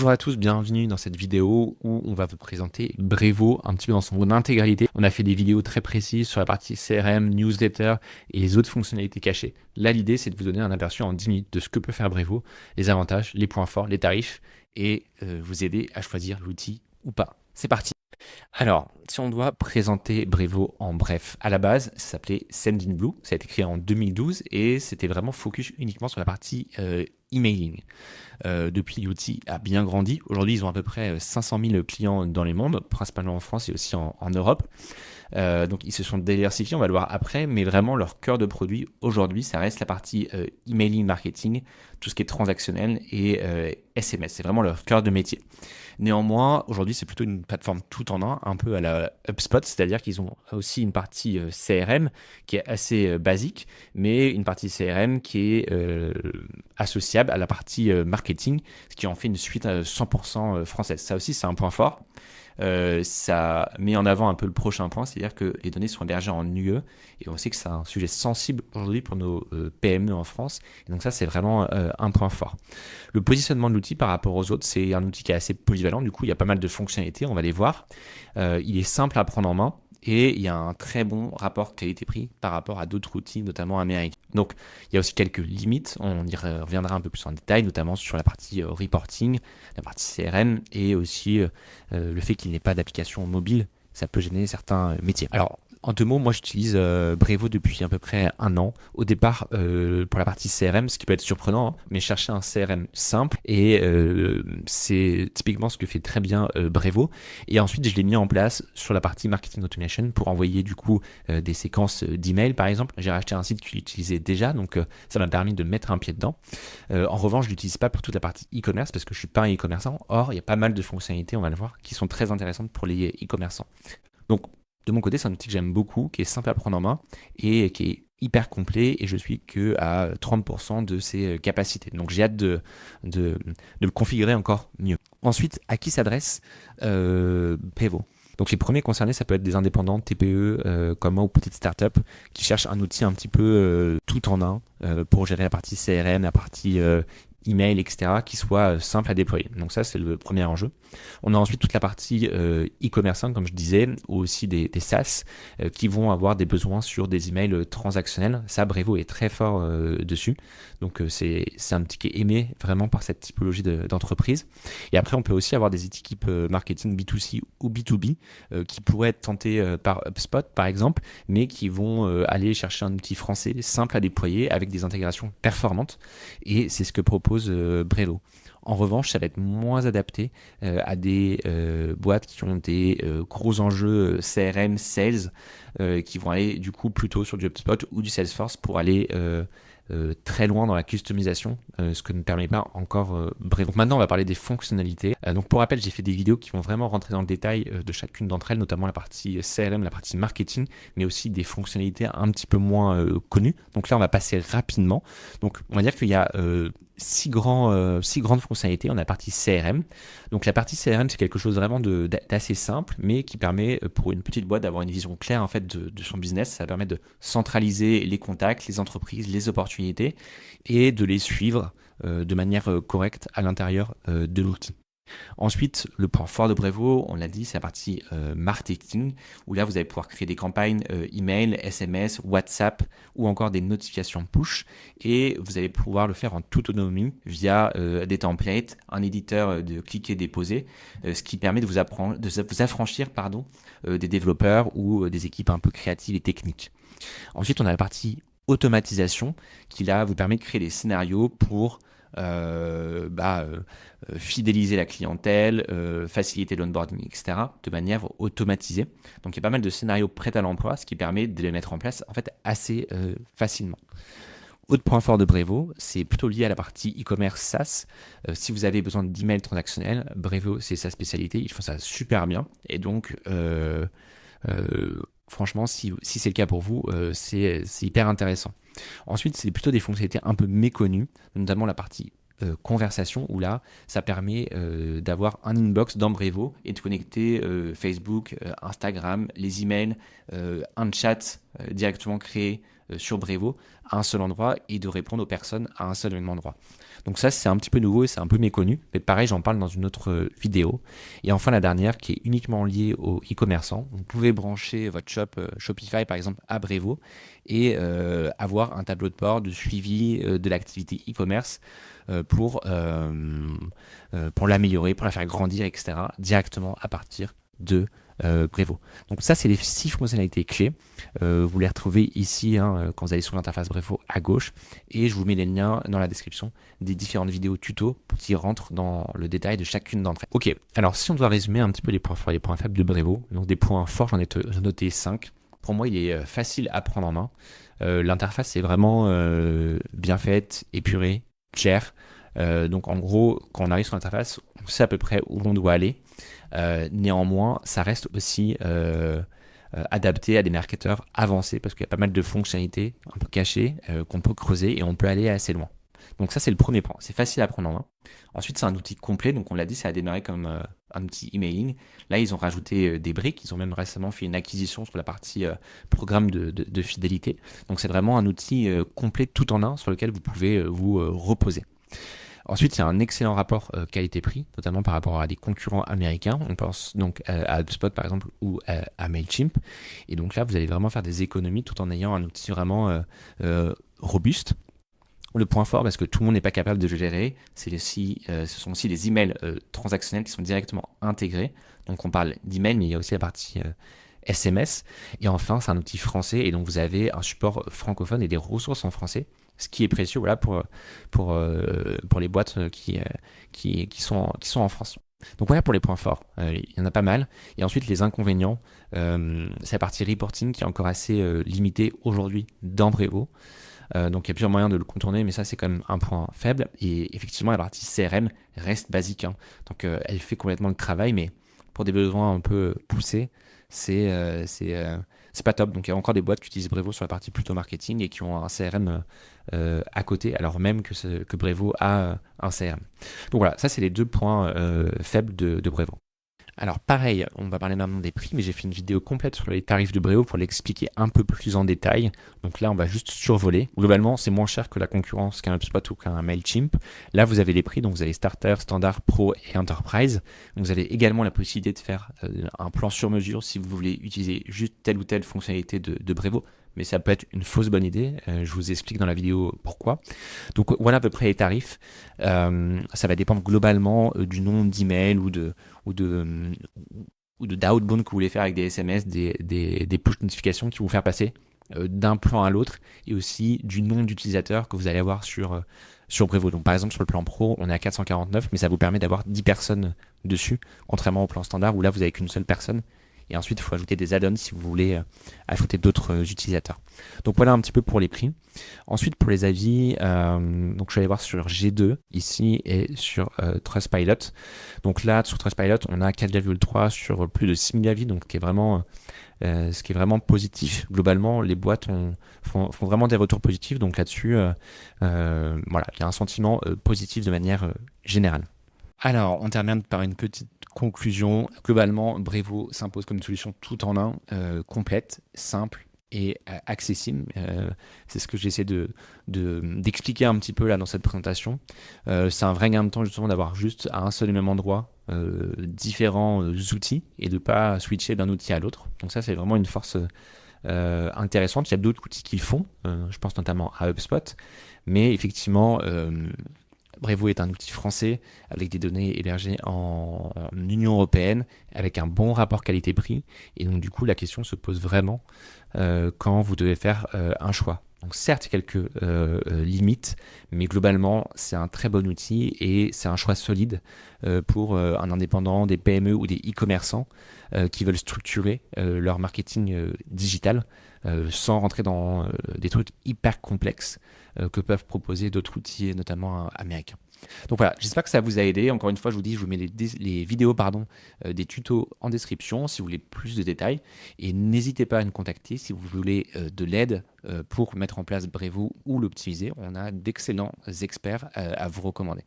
Bonjour à tous, bienvenue dans cette vidéo où on va vous présenter Brevo un petit peu dans son intégralité. On a fait des vidéos très précises sur la partie CRM, newsletter et les autres fonctionnalités cachées. Là, l'idée, c'est de vous donner un aperçu en 10 minutes de ce que peut faire Brevo, les avantages, les points forts, les tarifs et vous aider à choisir l'outil ou pas. C'est parti. Alors, si on doit présenter Brevo en bref, à la base, ça s'appelait Sendinblue, ça a été créé en 2012 et c'était vraiment focus uniquement sur la partie emailing. Depuis, l'outil a bien grandi. Aujourd'hui, ils ont à peu près 500 000 clients dans les mondes, principalement en France et aussi en Europe. Donc, ils se sont diversifiés, on va le voir après, mais vraiment, leur cœur de produit aujourd'hui, ça reste la partie emailing marketing, tout ce qui est transactionnel et SMS. C'est vraiment leur cœur de métier. Néanmoins, aujourd'hui, c'est plutôt une plateforme tout en un peu à la HubSpot, c'est-à-dire qu'ils ont aussi une partie CRM qui est assez basique, mais une partie CRM qui est associable à la partie marketing, ce qui en fait une suite 100% française. Ça aussi, c'est un point fort. Ça met en avant un peu le prochain point, c'est-à-dire que les données sont hébergées en UE et on sait que c'est un sujet sensible aujourd'hui pour nos PME en France. Et donc ça, c'est vraiment un point fort. Le positionnement de l'outil par rapport aux autres, c'est un outil qui est assez polyvalent. Du coup, il y a pas mal de fonctionnalités, on va les voir. Il est simple à prendre en main. Et il y a un très bon rapport qualité-prix par rapport à d'autres outils, notamment américains. Donc, il y a aussi quelques limites. On y reviendra un peu plus en détail, notamment sur la partie reporting, la partie CRM et aussi le fait qu'il n'ait pas d'application mobile. Ça peut gêner certains métiers. Alors, en deux mots, moi j'utilise Brevo depuis à peu près un an. Au départ, pour la partie CRM, ce qui peut être surprenant, hein, mais chercher un CRM simple et c'est typiquement ce que fait très bien Brevo. Et ensuite, je l'ai mis en place sur la partie marketing automation pour envoyer du coup des séquences d'emails par exemple. J'ai racheté un site que j'utilisais déjà, donc ça m'a permis de mettre un pied dedans. En revanche, je l'utilise pas pour toute la partie e-commerce parce que je suis pas un e-commerçant. Or, il y a pas mal de fonctionnalités, on va le voir, qui sont très intéressantes pour les e-commerçants. Donc, de mon côté, c'est un outil que j'aime beaucoup, qui est simple à prendre en main et qui est hyper complet et je suis que à 30% de ses capacités. Donc j'ai hâte de le configurer encore mieux. Ensuite, à qui s'adresse Prevo? Donc les premiers concernés, ça peut être des indépendants, TPE, comme moi ou petites startups qui cherchent un outil un petit peu tout en un pour gérer la partie CRM, la partie email, etc., qui soit simple à déployer. Donc ça, c'est le premier enjeu. On a ensuite toute la partie e-commerce, comme je disais, ou aussi des SaaS qui vont avoir des besoins sur des emails transactionnels. Ça, Brevo est très fort dessus. Donc c'est un outil qui est aimé vraiment par cette typologie d'entreprise. Et après, on peut aussi avoir des équipes marketing B2C ou B2B qui pourraient être tentées par HubSpot, par exemple, mais qui vont aller chercher un outil français simple à déployer avec des intégrations performantes. Et c'est ce que propose Brevo. En revanche, ça va être moins adapté à des boîtes qui ont des gros enjeux CRM, sales, qui vont aller du coup plutôt sur du HubSpot ou du Salesforce pour aller très loin dans la customisation, ce que ne permet pas encore Brevo. Donc maintenant, on va parler des fonctionnalités. Donc pour rappel, j'ai fait des vidéos qui vont vraiment rentrer dans le détail de chacune d'entre elles, notamment la partie CRM, la partie marketing, mais aussi des fonctionnalités un petit peu moins connues. Donc là, on va passer rapidement. Donc on va dire qu'il y a six grandes fonctionnalités. On a la partie CRM. Donc la partie CRM, c'est quelque chose vraiment d'assez simple, mais qui permet pour une petite boîte d'avoir une vision claire en fait de son business. Ça permet de centraliser les contacts, les entreprises, les opportunités et de les suivre de manière correcte à l'intérieur de l'outil. Ensuite, le point fort de Brevo, on l'a dit, c'est la partie marketing, où là, vous allez pouvoir créer des campagnes email, SMS, WhatsApp ou encore des notifications push. Et vous allez pouvoir le faire en toute autonomie via des templates, un éditeur de cliquer déposer, ce qui permet de vous affranchir des développeurs ou des équipes un peu créatives et techniques. Ensuite, on a la partie automatisation qui là vous permet de créer des scénarios pour fidéliser la clientèle, faciliter l'onboarding, etc. de manière automatisée. Donc il y a pas mal de scénarios prêts à l'emploi, ce qui permet de les mettre en place en fait assez facilement. Autre point fort de Brevo, c'est plutôt lié à la partie e-commerce SaaS. Si vous avez besoin d'emails transactionnels, Brevo c'est sa spécialité, ils font ça super bien. Et donc franchement, si c'est le cas pour vous, c'est hyper intéressant. Ensuite, c'est plutôt des fonctionnalités un peu méconnues, notamment la partie conversation où là, ça permet d'avoir un inbox dans Brevo et de connecter Facebook, Instagram, les emails, un chat directement créé sur Brevo à un seul endroit et de répondre aux personnes à un seul même endroit. Donc ça, c'est un petit peu nouveau et c'est un peu méconnu. Mais pareil, j'en parle dans une autre vidéo. Et enfin, la dernière qui est uniquement liée aux e-commerçants. Vous pouvez brancher votre shop Shopify, par exemple, à Brevo et avoir un tableau de bord de suivi de l'activité e-commerce pour l'améliorer, pour la faire grandir, etc. directement à partir de Brevo. Donc ça, c'est les 6 fonctionnalités clés. Vous les retrouvez ici quand vous allez sur l'interface Brevo à gauche. Et je vous mets les liens dans la description des différentes vidéos tuto qui rentrent dans le détail de chacune d'entre elles. Ok, alors si on doit résumer un petit peu les points forts et les points faibles de Brevo, donc des points forts, j'en ai noté 5. Pour moi, il est facile à prendre en main. L'interface est vraiment bien faite, épurée, claire. Donc en gros, quand on arrive sur l'interface, on sait à peu près où on doit aller. Néanmoins, ça reste aussi adapté à des marketeurs avancés parce qu'il y a pas mal de fonctionnalités un peu cachées qu'on peut creuser et on peut aller assez loin. Donc ça, c'est le premier point. C'est facile à prendre en main. Ensuite, c'est un outil complet. Donc on l'a dit, ça a démarré comme un outil emailing. Là, ils ont rajouté des briques. Ils ont même récemment fait une acquisition sur la partie programme de fidélité. Donc c'est vraiment un outil complet tout en un sur lequel vous pouvez vous reposer. Ensuite, il y a un excellent rapport qualité-prix, notamment par rapport à des concurrents américains. On pense donc à HubSpot par exemple ou à Mailchimp. Et donc là, vous allez vraiment faire des économies tout en ayant un outil vraiment robuste. Le point fort, parce que tout le monde n'est pas capable de le gérer, ce sont aussi les emails transactionnels qui sont directement intégrés. Donc on parle d'email, mais il y a aussi la partie SMS. Et enfin, c'est un outil français et donc vous avez un support francophone et des ressources en français, ce qui est précieux voilà, pour les boîtes qui sont en France. Donc voilà pour les points forts, il y en a pas mal. Et ensuite les inconvénients, c'est la partie reporting qui est encore assez limitée aujourd'hui dans Brevo. Donc il y a plusieurs moyens de le contourner, mais ça c'est quand même un point faible. Et effectivement la partie CRM reste basique. Donc elle fait complètement le travail, mais pour des besoins un peu poussés, c'est pas top. Donc il y a encore des boîtes qui utilisent Brevo sur la partie plutôt marketing et qui ont un CRM à côté, alors même que Brevo a un CRM. Donc voilà, ça c'est les 2 points faibles de Brevo. Alors pareil, on va parler maintenant des prix, mais j'ai fait une vidéo complète sur les tarifs de Brevo pour l'expliquer un peu plus en détail. Donc là, on va juste survoler. Globalement, c'est moins cher que la concurrence qu'un HubSpot ou qu'un Mailchimp. Là, vous avez les prix, donc vous avez Starter, Standard, Pro et Enterprise. Donc vous avez également la possibilité de faire un plan sur mesure si vous voulez utiliser juste telle ou telle fonctionnalité de Brevo. Mais ça peut être une fausse bonne idée. Je vous explique dans la vidéo pourquoi. Donc voilà à peu près les tarifs. Ça va dépendre globalement du nombre d'emails ou d'outbound que vous voulez faire avec des SMS, des push notifications qui vont vous faire passer d'un plan à l'autre et aussi du nombre d'utilisateurs que vous allez avoir sur Brevo. Donc par exemple sur le plan pro, on est à 449, mais ça vous permet d'avoir 10 personnes dessus, contrairement au plan standard où là vous n'avez qu'une seule personne. Et ensuite, il faut ajouter des add-ons si vous voulez ajouter d'autres utilisateurs. Donc voilà un petit peu pour les prix. Ensuite, pour les avis, donc je vais aller voir sur G2 ici et sur Trustpilot. Donc là, sur Trustpilot, on a 4,3 sur plus de 6000 avis, donc ce qui est vraiment positif. Globalement, les boîtes font vraiment des retours positifs. Donc là-dessus, voilà, il y a un sentiment positif de manière générale. Alors, on termine par une petite conclusion. Globalement, Brevo s'impose comme une solution tout en un, complète, simple et accessible. C'est ce que j'essaie d'expliquer un petit peu là dans cette présentation. C'est un vrai gain de temps justement d'avoir juste à un seul et même endroit différents outils et de ne pas switcher d'un outil à l'autre. Donc ça, c'est vraiment une force intéressante. Il y a d'autres outils qui le font. Je pense notamment à HubSpot. Mais effectivement, Brevo est un outil français avec des données hébergées en Union européenne, avec un bon rapport qualité-prix. Et donc du coup, la question se pose vraiment quand vous devez faire un choix. Donc certes, il y a quelques limites, mais globalement, c'est un très bon outil et c'est un choix solide pour un indépendant, des PME ou des e-commerçants qui veulent structurer leur marketing digital sans rentrer dans des trucs hyper complexes que peuvent proposer d'autres outils, notamment américains. Donc voilà, j'espère que ça vous a aidé. Encore une fois, je vous dis, je vous mets les vidéos des tutos en description si vous voulez plus de détails. Et n'hésitez pas à nous contacter si vous voulez de l'aide pour mettre en place Brevo ou l'optimiser. On a d'excellents experts à vous recommander.